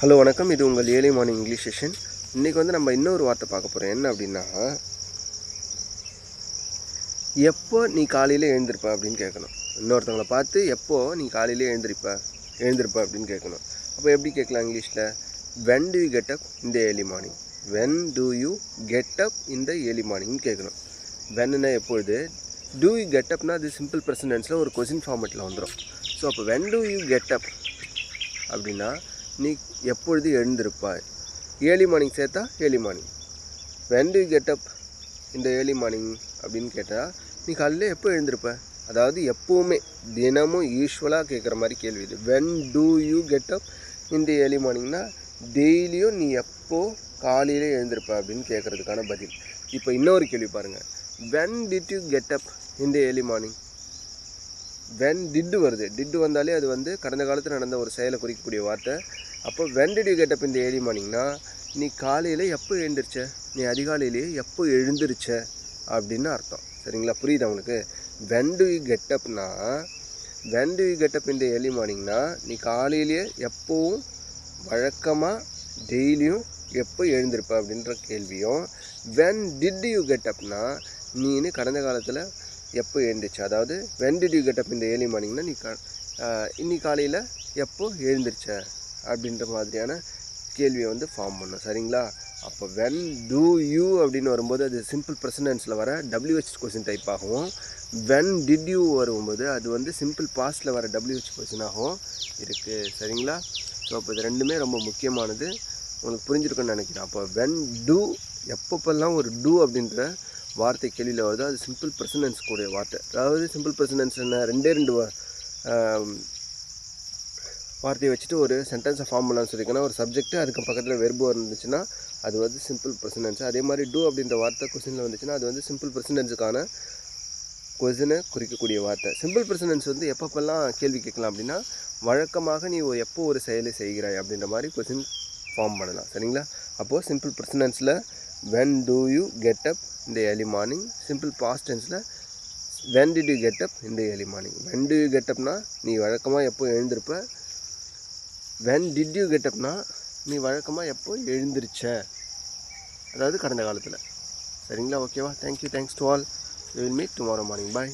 Hello வணக்கம். இது உங்கள் ஏர்லி மார்னிங் இங்கிலீஷ் செஷன். இன்றைக்கி வந்து நம்ம இன்னொரு வார்த்தை பார்க்க போகிறோம். என்ன அப்படின்னா, எப்போ நீ காலையில் எழுந்திருப்ப அப்படின்னு கேட்கணும். இன்னொருத்தவங்களை பார்த்து எப்போ நீ காலையில் எழுந்திருப்ப அப்படின்னு கேட்கணும். அப்போ எப்படி கேட்கலாம் இங்கிலீஷில்? When do you get up in the early morning. When do you get up in the early மார்னிங்னு கேட்கணும். வென்னுனா எப்பொழுது, டூ யூ கெட் அப்னா அது சிம்பிள் ப்ரெசன்டென்ஸில் ஒரு கொஸ்டின் ஃபார்மெட்டில் வந்துடும். ஸோ அப்போ வென் டு யூ கெட் அப் அப்படின்னா நீ எப்பொழுது எழுந்திருப்பாய். ஏர்லி மார்னிங் சேர்த்தா early morning. When do you get up இந்த ஏர்லி மார்னிங் அப்படின்னு கேட்டால் நீ காலையில் எப்போ எழுந்திருப்ப, அதாவது எப்போவுமே தினமும் யூஸ்வலாக கேட்குற மாதிரி கேள்வி இது. When do you get up இந்த ஏர்லி மார்னிங்னா டெய்லியும் நீ எப்போ காலையில் எழுந்திருப்ப அப்படின்னு கேட்குறதுக்கான பதில். இப்போ இன்னொரு கேள்வி பாருங்கள். When did you get up இந்த ஏர்லி மார்னிங். வென் டிட்டு வருது. டிட்டு வந்தாலே அது வந்து கடந்த காலத்தில் நடந்த ஒரு செயலை குறிக்கக்கூடிய வார்த்தை. அப்போ when did you get up இந்த ஏர்லி மார்னிங்னா நீ காலையில் எப்போ எழுந்திருச்ச, நீ அதிகாலையிலேயே எப்போ எழுந்திருச்ச அப்படின்னு அர்த்தம். சரிங்களா? புரியுது அவங்களுக்கு? When do you get Apna, when do you get up இந்த ஏர்லி மார்னிங்னா நீ காலையிலேயே எப்போவும் வழக்கமாக டெய்லியும் எப்போ எழுந்திருப்ப அப்படின்ற கேள்வியும், வென் டிட் யூ கெட் அப்னா நீனு கடந்த காலத்தில் எப்போ எழுந்திருச்சு, அதாவது when did you get up இந்த ஏர்லி மார்னிங்னா நீ இன்னைக்கு காலையில் எப்போ எழுந்திருச்ச அப்படின்ற மாதிரியான கேள்வியை வந்து ஃபார்ம் பண்ணும். சரிங்களா? அப்போ வென் டூ யூ அப்படின்னு வரும்போது அது சிம்பிள் ப்ரெசன்டென்ஸில் வர WH கொஸ்டின் டைப் ஆகும். வென் டிட் யூ வரும்போது அது வந்து சிம்பிள் பாஸ்ட்டில் வர WH கொஸ்டினாகவும் இருக்குது. சரிங்களா? ஸோ அப்போ இது ரெண்டுமே ரொம்ப முக்கியமானது. உங்களுக்கு புரிஞ்சிருக்குன்னு நினைக்கிறேன். அப்போ வென் டூ எப்பப்பெல்லாம் ஒரு டூ அப்படின்ற வார்த்தை கேள்வியில் வருது, அது சிம்பிள் ப்ரெசன்டென்ஸ் கூடிய வார்த்தை. அதாவது சிம்பிள் ப்ரெசன்டென்ஸ் என்ன, ரெண்டு வார்த்தையை வச்சுட்டு ஒரு சென்டென்ஸை ஃபார்ம் பண்ணலாம்னு சொல்லியிருக்கேன்னா, ஒரு சப்ஜெக்ட் அதுக்கு பக்கத்தில் வெர்பு இருந்துச்சுன்னா அது வந்து சிம்பிள் ப்ரெசன்டென்ஸ். அதே மாதிரி டூ அப்படின்ற வார்த்தை கொஸ்டினில் வந்துச்சுன்னா அது வந்து சிம்பிள் ப்ரெசன்டென்ஸுக்கான கொஸ்டினை குறிக்கக்கூடிய வார்த்தை. சிம்பிள் ப்ரெசன்டென்ஸ் வந்து எப்பப்பெல்லாம் கேள்வி கேட்கலாம் அப்படின்னா, வழக்கமாக நீ எப்போ ஒரு செயலை செய்கிறாய் அப்படின்ற மாதிரி கொஸ்டின் ஃபார்ம் பண்ணலாம். சரிங்களா? அப்போது சிம்பிள் ப்ரெசன்டென்ஸில் when do you get up இந்த ஏர்லி மார்னிங். சிம்பிள் பாஸ்ட் டென்ஸில் when did you get up இந்த early morning. When do you get அப்னா நீ வழக்கமாக எப்போ எழுந்திருப்ப. வென் டிட் யூ கெட் அப்னா நீ வழக்கமாக எப்போ எழுந்திருச்ச, அதாவது கடந்த காலத்தில். சரிங்களா? ஓகேவா? Thank you. Thanks to all. We will meet tomorrow morning. Bye.